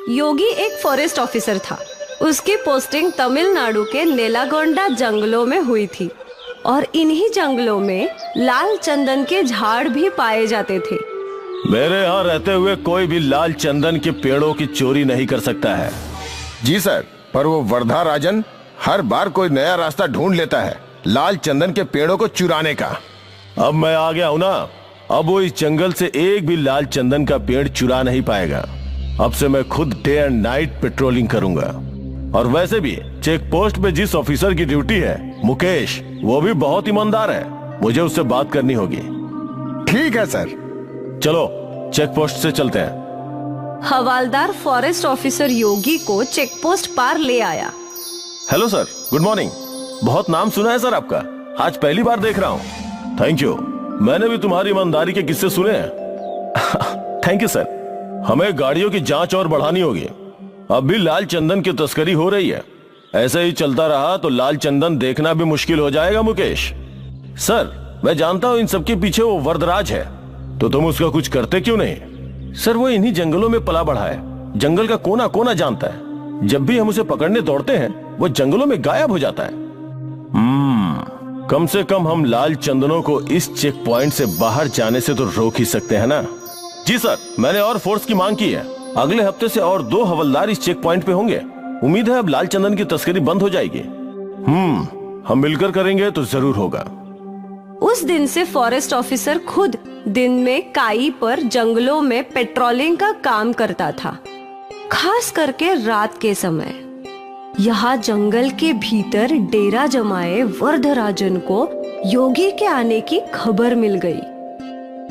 योगी एक forest officer था। उसकी पोस्टिंग तमिलनाडु के नेलागोंडा जंगलों में हुई थी और इन्हीं जंगलों में लाल चंदन के झाड़ भी पाए जाते थे। मेरे यहाँ रहते हुए कोई भी लाल चंदन के पेड़ों की चोरी नहीं कर सकता है। जी सर, पर वो वर्धा राजन हर बार कोई नया रास्ता ढूंढ लेता है लाल चंदन के पेड़ों को चुराने का। अब मैं आ गया हूँ ना, अब वो इस जंगल से एक भी लाल चंदन का पेड़ चुरा नहीं पाएगा। अब से मैं खुद डे एंड नाइट पेट्रोलिंग करूंगा। और वैसे भी चेक पोस्ट पे जिस ऑफिसर की ड्यूटी है, मुकेश, वो भी बहुत ईमानदार है। मुझे उससे बात करनी होगी। ठीक है सर। चलो चेक पोस्ट से चलते हैं। हवालदार फॉरेस्ट ऑफिसर योगी को चेक पोस्ट पार ले आया। Hello sir, good morning. बहुत नाम सुना है सर आपका, आज पहली बार देख रहा हूँ। थैंक यू, मैंने भी तुम्हारी ईमानदारी के किस्से सुने हैं। Thank you sir. हमें गाड़ियों की जांच और बढ़ानी होगी। अब भी लाल चंदन की तस्करी हो रही है। ऐसे ही चलता रहा तो लाल चंदन देखना भी मुश्किल हो जाएगा मुकेश। सर, मैं जानता हूँ इन सबके पीछे वो वरदराज है, तो तुम उसका कुछ करते क्यों नहीं? सर, वो इन्हीं जंगलों में पला बढ़ा है, जंगल का कोना कोना जानता है। जब भी हम उसे पकड़ने दौड़ते हैं वो जंगलों में गायब हो जाता है। कम से कम हम लाल चंदनों को इस चेक पॉइंट से बाहर जाने से तो रोक ही सकते हैं ना। जी सर, मैंने और फोर्स की मांग की है। अगले हफ्ते से और 2 हवलदार इस चेक पॉइंट पे होंगे। उम्मीद है अब लाल चंदन की तस्करी बंद हो जाएगी। हम मिलकर करेंगे तो जरूर होगा। उस दिन से फॉरेस्ट ऑफिसर खुद दिन में काई पर जंगलों में पेट्रोलिंग का काम करता था, खास करके रात के समय। यहाँ जंगल के भीतर डेरा जमाए वर्धराजन को योगी के आने की खबर मिल गई।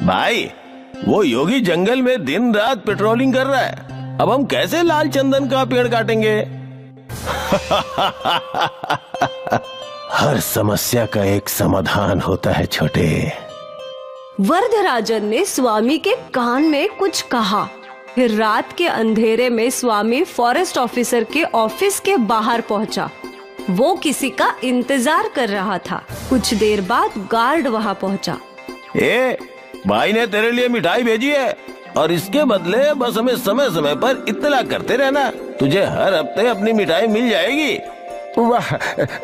भाई, वो योगी जंगल में दिन रात पेट्रोलिंग कर रहा है। अब हम कैसे लाल चंदन का पेड़ काटेंगे? हर समस्या का एक समाधान होता है छोटे। वर्धराजन ने स्वामी के कान में कुछ कहा। फिर रात के अंधेरे में स्वामी फॉरेस्ट ऑफिसर के ऑफिस के बाहर पहुंचा। वो किसी का इंतजार कर रहा था। कुछ देर बाद गार्ड वहां पहुंचा। भाई ने तेरे लिए मिठाई भेजी है और इसके बदले बस हमें समय समय पर इत्तला करते रहना। तुझे हर हफ्ते अपनी मिठाई मिल जाएगी। वाह,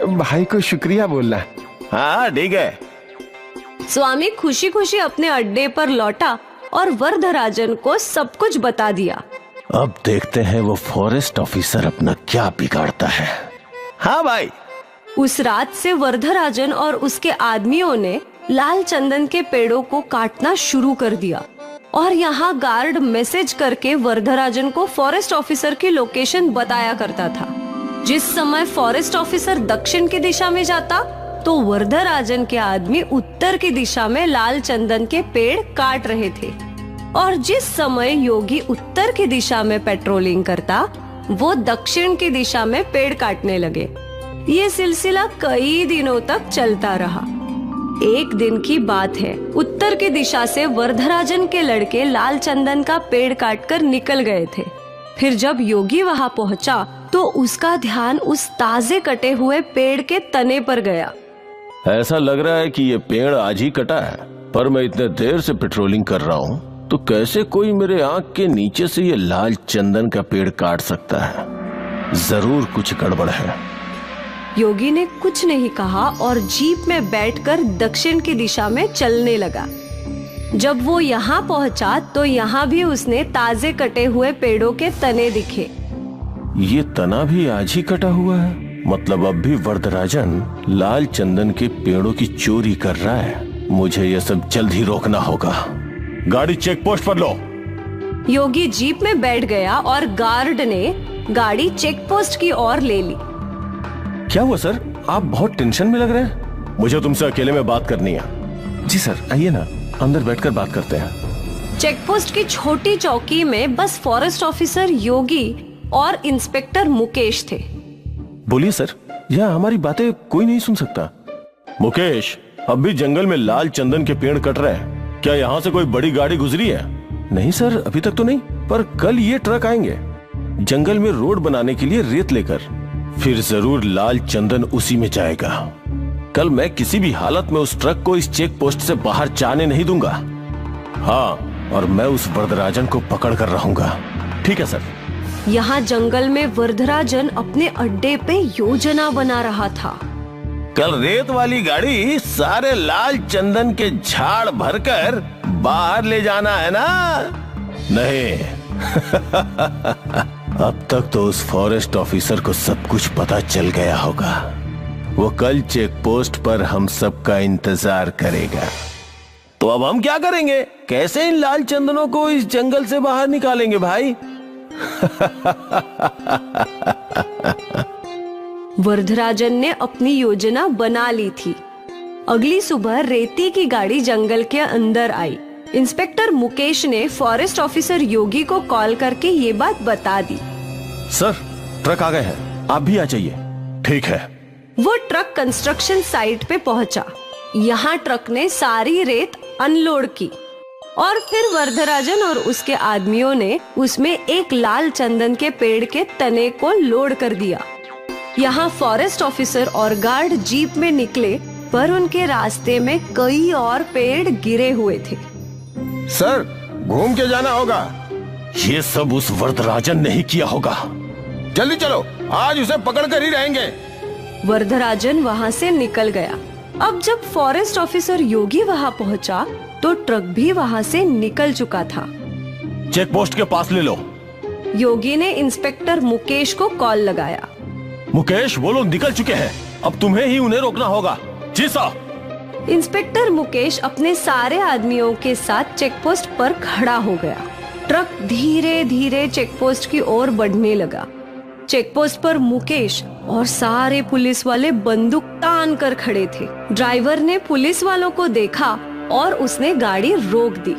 भाई को शुक्रिया बोलना। हाँ ठीक है। स्वामी खुशी खुशी अपने अड्डे पर लौटा और वर्धराजन को सब कुछ बता दिया। अब देखते हैं वो फॉरेस्ट ऑफिसर अपना क्या बिगाड़ता है। हाँ भाई। उस रात से वर्धराजन और उसके आदमियों ने लाल चंदन के पेड़ों को काटना शुरू कर दिया और यहाँ गार्ड मैसेज करके वर्धराजन को फॉरेस्ट ऑफिसर की लोकेशन बताया करता था। जिस समय फॉरेस्ट ऑफिसर दक्षिण की दिशा में जाता तो वर्धराजन के आदमी उत्तर की दिशा में लाल चंदन के पेड़ काट रहे थे, और जिस समय योगी उत्तर की दिशा में पेट्रोलिंग करता वो दक्षिण की दिशा में पेड़ काटने लगे। ये सिलसिला कई दिनों तक चलता रहा। एक दिन की बात है, उत्तर की दिशा से वर्धराजन के लड़के लाल चंदन का पेड़ काटकर निकल गए थे। फिर जब योगी वहां पहुंचा तो उसका ध्यान उस ताजे कटे हुए पेड़ के तने पर गया। ऐसा लग रहा है कि ये पेड़ आज ही कटा है, पर मैं इतने देर से पेट्रोलिंग कर रहा हूँ तो कैसे कोई मेरे आंख के नीचे से ये लाल चंदन का पेड़ काट सकता है? जरूर कुछ गड़बड़ है। योगी ने कुछ नहीं कहा और जीप में बैठकर दक्षिण की दिशा में चलने लगा। जब वो यहाँ पहुंचा तो यहाँ भी उसने ताजे कटे हुए पेड़ों के तने दिखे। ये तना भी आज ही कटा हुआ है, मतलब अब भी वर्धराजन लाल चंदन के पेड़ों की चोरी कर रहा है। मुझे ये सब जल्द ही रोकना होगा। गाड़ी चेक पोस्ट पर लो। योगी जीप में बैठ गया और गार्ड ने गाड़ी चेक पोस्ट की ओर ले ली। क्या हुआ सर, आप बहुत टेंशन में लग रहे हैं? मुझे तुमसे अकेले में बात करनी है। जी सर, आइए ना, अंदर बैठकर बात करते हैं। चेक पोस्ट की छोटी चौकी में बस फॉरेस्ट ऑफिसर योगी और इंस्पेक्टर मुकेश थे। बोलिए सर, यहाँ हमारी बातें कोई नहीं सुन सकता। मुकेश, अब भी जंगल में लाल चंदन के पेड़ कट रहे हैं। क्या यहाँ से कोई बड़ी गाड़ी गुजरी है? नहीं सर, अभी तक तो नहीं, पर कल ये ट्रक आएंगे जंगल में रोड बनाने के लिए रेत लेकर। फिर जरूर लाल चंदन उसी में जाएगा। कल मैं किसी भी हालत में उस ट्रक को इस चेक पोस्ट से बाहर जाने नहीं दूंगा। हाँ, और मैं उस वर्धराजन को पकड़ कर रहूंगा। ठीक है सर। यहाँ जंगल में वरदराजन अपने अड्डे पे योजना बना रहा था। कल रेत वाली गाड़ी सारे लाल चंदन के झाड़ भरकर बाहर ले जाना है ना? नहीं। अब तक तो उस फॉरेस्ट ऑफिसर को सब कुछ पता चल गया होगा। वो कल चेक पोस्ट पर हम सबका इंतजार करेगा। तो अब हम क्या करेंगे? कैसे इन लाल चंदनों को इस जंगल से बाहर निकालेंगे भाई? वरदराजन ने अपनी योजना बना ली थी। अगली सुबह रेती की गाड़ी जंगल के अंदर आई। इंस्पेक्टर मुकेश ने फॉरेस्ट ऑफिसर योगी को कॉल करके ये बात बता दी। सर, ट्रक आ गए हैं, आप भी आ जाइए। ठीक है। वो ट्रक कंस्ट्रक्शन साइट पे पहुंचा। यहाँ ट्रक ने सारी रेत अनलोड की और फिर वरदराजन और उसके आदमियों ने उसमें एक लाल चंदन के पेड़ के तने को लोड कर दिया। यहाँ फॉरेस्ट ऑफिसर और गार्ड जीप में निकले, पर उनके रास्ते में कई और पेड़ गिरे हुए थे। सर, घूम के जाना होगा। ये सब उस वरदराजन ने ही किया होगा। जल्दी चलो, आज उसे पकड़ कर ही रहेंगे। वरदराजन वहाँ से निकल गया। अब जब फॉरेस्ट ऑफिसर योगी वहाँ पहुँचा तो ट्रक भी वहाँ से निकल चुका था। चेक पोस्ट के पास ले लो। योगी ने इंस्पेक्टर मुकेश को कॉल लगाया। मुकेश, वो लोग निकल चुके हैं, अब तुम्हें ही उन्हें रोकना होगा। जी साहब। इंस्पेक्टर मुकेश अपने सारे आदमियों के साथ चेकपोस्ट पर खड़ा हो गया। ट्रक धीरे धीरे चेकपोस्ट की ओर बढ़ने लगा। चेकपोस्ट पर मुकेश और सारे पुलिस वाले बंदूक तान कर खड़े थे। ड्राइवर ने पुलिस वालों को देखा और उसने गाड़ी रोक दी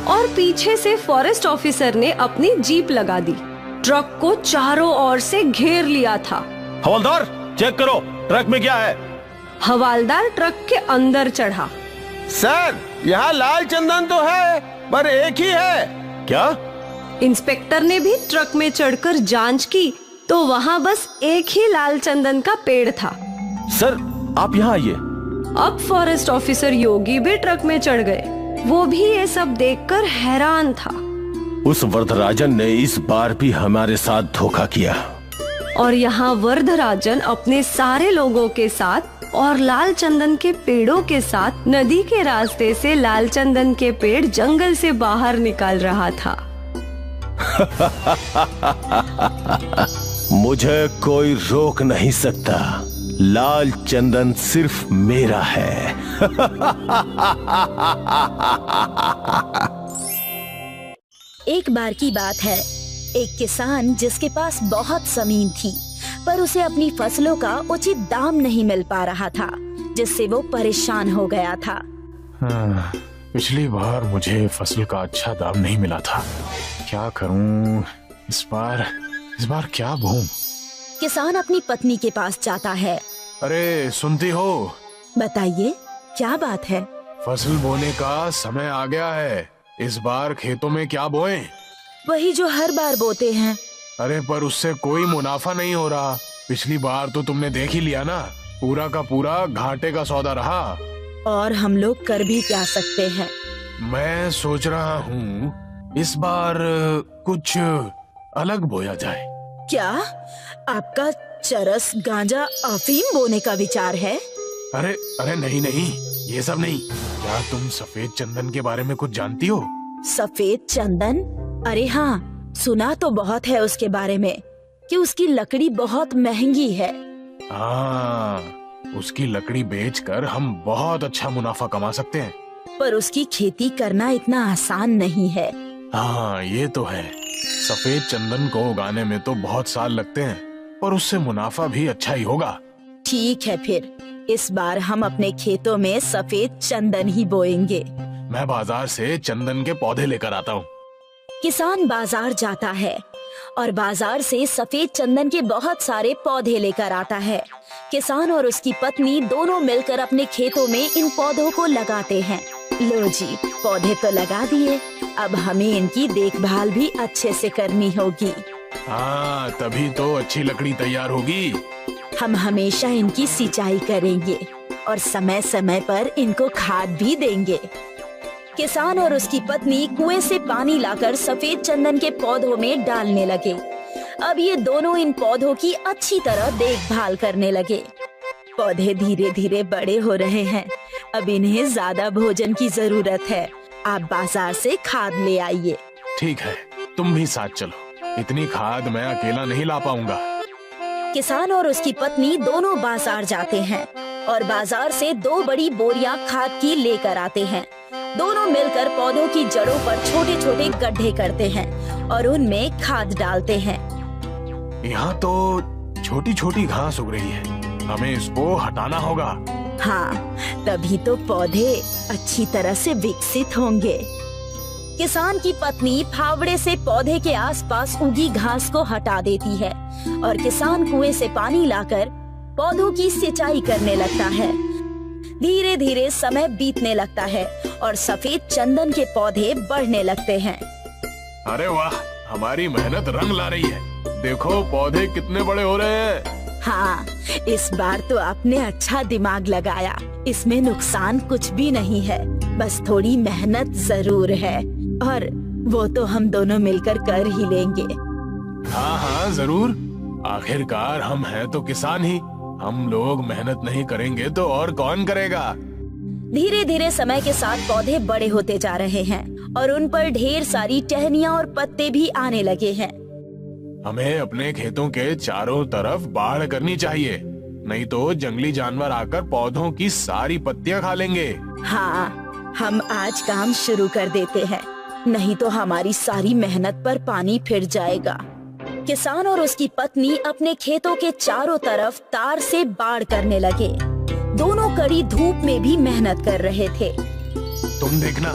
और पीछे से फॉरेस्ट ऑफिसर ने अपनी जीप लगा दी। ट्रक को चारों ओर से घेर लिया था। हवलदार, चेक करो, ट्रक में क्या है? हवलदार ट्रक के अंदर चढ़ा। सर, यहाँ लाल चंदन तो है, पर एक ही है। क्या? इंस्पेक्टर ने भी ट्रक में चढ़कर जांच की तो वहाँ बस एक ही लाल चंदन का पेड़ था। सर, आप यहाँ आइए। अब फॉरेस्ट ऑफिसर योगी भी ट्रक में चढ़ गए। वो भी ये सब देखकर हैरान था। उस वरदराजन ने इस बार भी हमारे साथ धोखा किया। और यहाँ वरदराजन अपने सारे लोगों के साथ और लाल चंदन के पेड़ों के साथ नदी के रास्ते से लाल चंदन के पेड़ जंगल से बाहर निकाल रहा था। मुझे कोई रोक नहीं सकता। लाल चंदन सिर्फ मेरा है। एक बार की बात है, एक किसान जिसके पास बहुत जमीन थी, पर उसे अपनी फसलों का उचित दाम नहीं मिल पा रहा था, जिससे वो परेशान हो गया था। पिछली बार मुझे फसल का अच्छा दाम नहीं मिला था। क्या करूं? इस बार क्या बोऊं? किसान अपनी पत्नी के पास जाता है। अरे, सुनती हो? बताइए, क्या बात है? फसल बोने का समय आ गया है। इस बार खेतों में क्या बोएं? वही जो हर बार बोते हैं। अरे, पर उससे कोई मुनाफा नहीं हो रहा। पिछली बार तो तुमने देख ही लिया ना, पूरा का पूरा घाटे का सौदा रहा। और हम लोग कर भी क्या सकते हैं? मैं सोच रहा हूँ इस बार कुछ अलग बोया जाए। क्या आपका चरस, गांजा, अफीम बोने का विचार है? अरे नहीं, ये सब नहीं। क्या तुम सफेद चंदन के बारे में कुछ जानती हो? सफेद चंदन? अरे हाँ, सुना तो बहुत है उसके बारे में कि उसकी लकड़ी बहुत महंगी है। हाँ, उसकी लकड़ी बेचकर हम बहुत अच्छा मुनाफा कमा सकते हैं। पर उसकी खेती करना इतना आसान नहीं है। हाँ, ये तो है। सफेद चंदन को उगाने में तो बहुत साल लगते हैं, पर उससे मुनाफा भी अच्छा ही होगा। ठीक है, फिर इस बार हम अपने खेतों में सफेद चंदन ही बोएंगे। मैं बाजार से चंदन के पौधे लेकर आता हूँ। किसान बाजार जाता है और बाजार से सफेद चंदन के बहुत सारे पौधे लेकर आता है। किसान और उसकी पत्नी दोनों मिलकर अपने खेतों में इन पौधों को लगाते हैं। लो जी, पौधे तो लगा दिए, अब हमें इनकी देखभाल भी अच्छे से करनी होगी। हाँ, तभी तो अच्छी लकड़ी तैयार होगी। हम हमेशा इनकी सिंचाई करेंगे और समय समय पर इनको खाद भी देंगे। किसान और उसकी पत्नी कुएं से पानी लाकर सफेद चंदन के पौधों में डालने लगे। अब ये दोनों इन पौधों की अच्छी तरह देखभाल करने लगे। पौधे धीरे धीरे बड़े हो रहे हैं। अब इन्हें ज्यादा भोजन की जरूरत है। आप बाजार से खाद ले आइए। ठीक है, तुम भी साथ चलो। इतनी खाद मैं अकेला नहीं ला पाऊंगा। किसान और उसकी पत्नी दोनों बाजार जाते हैं और बाजार से 2 बड़ी बोरियां खाद की लेकर आते हैं। दोनों मिलकर पौधों की जड़ों पर छोटे छोटे गड्ढे करते हैं और उनमें खाद डालते हैं। यहाँ तो छोटी छोटी घास उग रही है, हमें इसको हटाना होगा। हाँ, तभी तो पौधे अच्छी तरह से विकसित होंगे। किसान की पत्नी फावड़े से पौधे के आसपास उगी घास को हटा देती है और किसान कुएं से पानी लाकर पौधों की सिंचाई करने लगता है। धीरे धीरे समय बीतने लगता है और सफेद चंदन के पौधे बढ़ने लगते हैं। अरे वाह, हमारी मेहनत रंग ला रही है। देखो पौधे कितने बड़े हो रहे हैं। हाँ, इस बार तो आपने अच्छा दिमाग लगाया। इसमें नुकसान कुछ भी नहीं है, बस थोड़ी मेहनत जरूर है और वो तो हम दोनों मिलकर कर ही लेंगे। हाँ हाँ जरूर, आखिरकार हम हैं तो किसान ही। हम लोग मेहनत नहीं करेंगे तो और कौन करेगा। धीरे धीरे समय के साथ पौधे बड़े होते जा रहे हैं और उन पर ढेर सारी टहनियाँ और पत्ते भी आने लगे हैं। हमें अपने खेतों के चारों तरफ बाड़ करनी चाहिए, नहीं तो जंगली जानवर आकर पौधों की सारी पत्तियां खा लेंगे। हाँ, हम आज काम शुरू कर देते हैं, नहीं तो हमारी सारी मेहनत पर पानी फिर जाएगा। किसान और उसकी पत्नी अपने खेतों के चारों तरफ तार से बाड़ करने लगे। दोनों कड़ी धूप में भी मेहनत कर रहे थे। तुम देखना,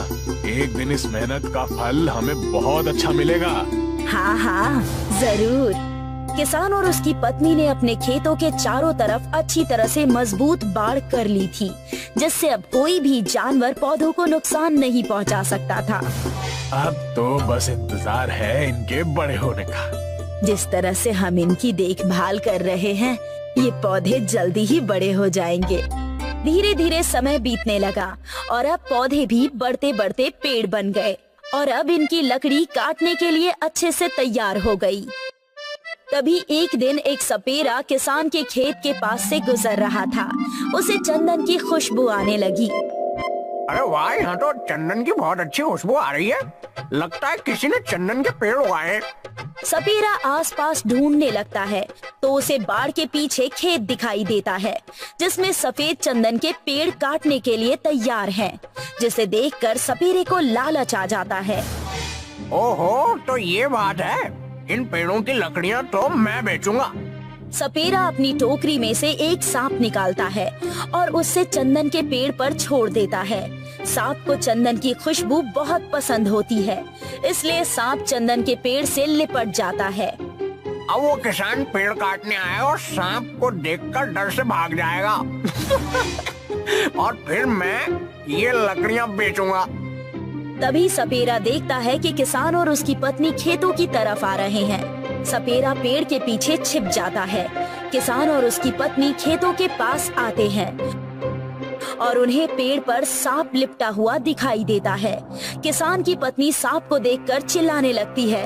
एक दिन इस मेहनत का फल हमें बहुत अच्छा मिलेगा। हाँ हाँ जरूर। किसान और उसकी पत्नी ने अपने खेतों के चारों तरफ अच्छी तरह से मजबूत बाड़ कर ली थी, जिससे अब कोई भी जानवर पौधों को नुकसान नहीं पहुंचा सकता था। अब तो बस इंतजार है इनके बड़े होने का। जिस तरह से हम इनकी देखभाल कर रहे हैं, ये पौधे जल्दी ही बड़े हो जाएंगे। धीरे धीरे समय बीतने लगा और अब पौधे भी बढ़ते बढ़ते पेड़ बन गए और अब इनकी लकड़ी काटने के लिए अच्छे से तैयार हो गई। तभी एक दिन एक सपेरा किसान के खेत के पास से गुजर रहा था। उसे चंदन की खुशबू आने लगी। अरे वाह, यहाँ तो चंदन की बहुत अच्छी खुशबू आ रही है। लगता है किसी ने चंदन के पेड़ उगाए। सपेरा आसपास ढूंढने लगता है तो उसे बाड़ के पीछे खेत दिखाई देता है, जिसमें सफेद चंदन के पेड़ काटने के लिए तैयार हैं, जिसे देखकर सपेरे को लालच आ जाता है। ओहो, तो ये बात है। इन पेड़ों की लकड़ियाँ तो मैं बेचूंगा। सपेरा अपनी टोकरी में से एक सांप निकालता है और उससे चंदन के पेड़ पर छोड़ देता है। सांप को चंदन की खुशबू बहुत पसंद होती है, इसलिए सांप चंदन के पेड़ से लिपट जाता है। अब वो किसान पेड़ काटने आया और सांप को देखकर डर से भाग जाएगा। और फिर मैं ये लकड़ियाँ बेचूंगा। तभी सपेरा देखता है कि किसान और उसकी पत्नी खेतों की तरफ आ रहे हैं। सपेरा पेड़ के पीछे छिप जाता है। किसान और उसकी पत्नी खेतों के पास आते हैं और उन्हें पेड़ पर सांप लिपटा हुआ दिखाई देता है। किसान की पत्नी सांप को देखकर चिल्लाने लगती है,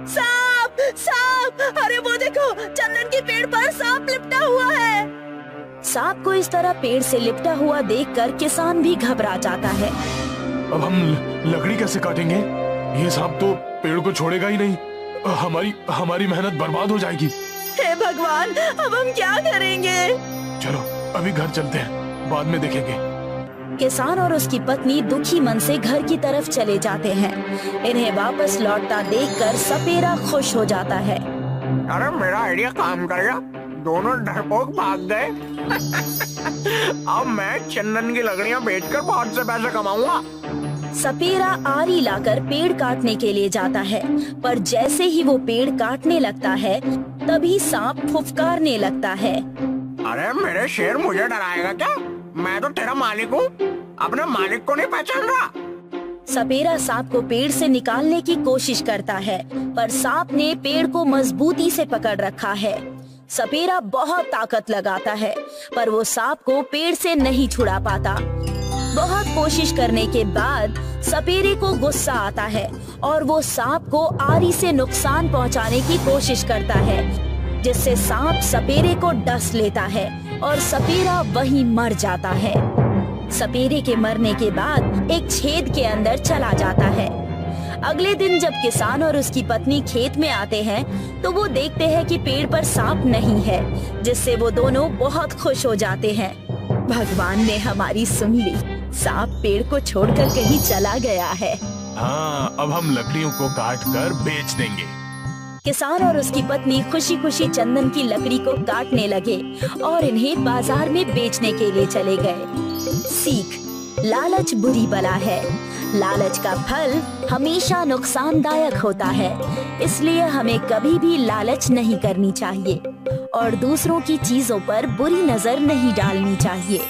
सांप सांप, अरे वो देखो, चंदन के पेड़ पर सांप लिपटा हुआ है। सांप को इस तरह पेड़ से लिपटा हुआ देखकर किसान भी घबरा जाता है। अब हम लकड़ी कैसे काटेंगे? ये सांप तो पेड़ को छोड़ेगा ही नहीं। हमारी मेहनत बर्बाद हो जाएगी। हे भगवान, अब हम क्या करेंगे? चलो अभी घर चलते हैं, बाद में देखेंगे। किसान और उसकी पत्नी दुखी मन से घर की तरफ चले जाते हैं। इन्हें वापस लौटता देखकर सपेरा खुश हो जाता है। अरे मेरा आइडिया काम कर गया, दोनों डरपोक भाग गए। अब मैं चंदन की लकड़ियाँ बेचकर बहुत से पैसे कमाऊंगा। सपेरा आरी लाकर पेड़ काटने के लिए जाता है, पर जैसे ही वो पेड़ काटने लगता है तभी सांप फुफकारने लगता है। अरे मेरे शेर, मुझे डराएगा क्या? मैं तो तेरा मालिक हूँ, अपने मालिक को नहीं पहचान रहा। सपेरा सांप को पेड़ से निकालने की कोशिश करता है, पर सांप ने पेड़ को मजबूती से पकड़ रखा है। सपेरा बहुत ताकत लगाता है, पर वो सांप को पेड़ से नहीं छुड़ा पाता। बहुत कोशिश करने के बाद सपेरे को गुस्सा आता है और वो सांप को आरी से नुकसान पहुंचाने की कोशिश करता है, जिससे सांप सपेरे को डस लेता है और सपेरा वहीं मर जाता है। सपेरे के मरने के बाद एक छेद के अंदर चला जाता है। अगले दिन जब किसान और उसकी पत्नी खेत में आते हैं तो वो देखते हैं कि पेड़ पर सांप नहीं है, जिससे वो दोनों बहुत खुश हो जाते हैं। भगवान ने हमारी सुन ली, सांप पेड़ को छोड़कर कहीं चला गया है। हाँ, अब हम लकड़ियों को काट कर बेच देंगे। किसान और उसकी पत्नी खुशी खुशी चंदन की लकड़ी को काटने लगे और इन्हें बाजार में बेचने के लिए चले गए। सीख: लालच बुरी बला है। लालच का फल हमेशा नुकसानदायक होता है, इसलिए हमें कभी भी लालच नहीं करनी चाहिए और दूसरों की चीजों पर बुरी नजर नहीं डालनी चाहिए।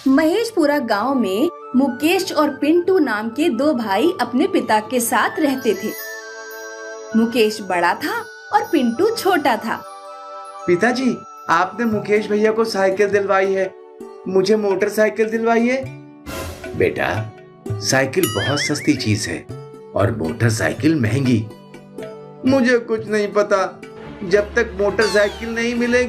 महेशपुरा गांव में मुकेश और पिंटू नाम के दो भाई अपने पिता के साथ रहते थे। मुकेश बड़ा था और पिंटू छोटा था। पिताजी, आपने मुकेश भैया को साइकिल दिलवाई है, मुझे मोटरसाइकिल दिलवाई है। बेटा, साइकिल बहुत सस्ती चीज है और मोटरसाइकिल महंगी। मुझे कुछ नहीं पता, जब तक मोटरसाइकिल नहीं मिलेगी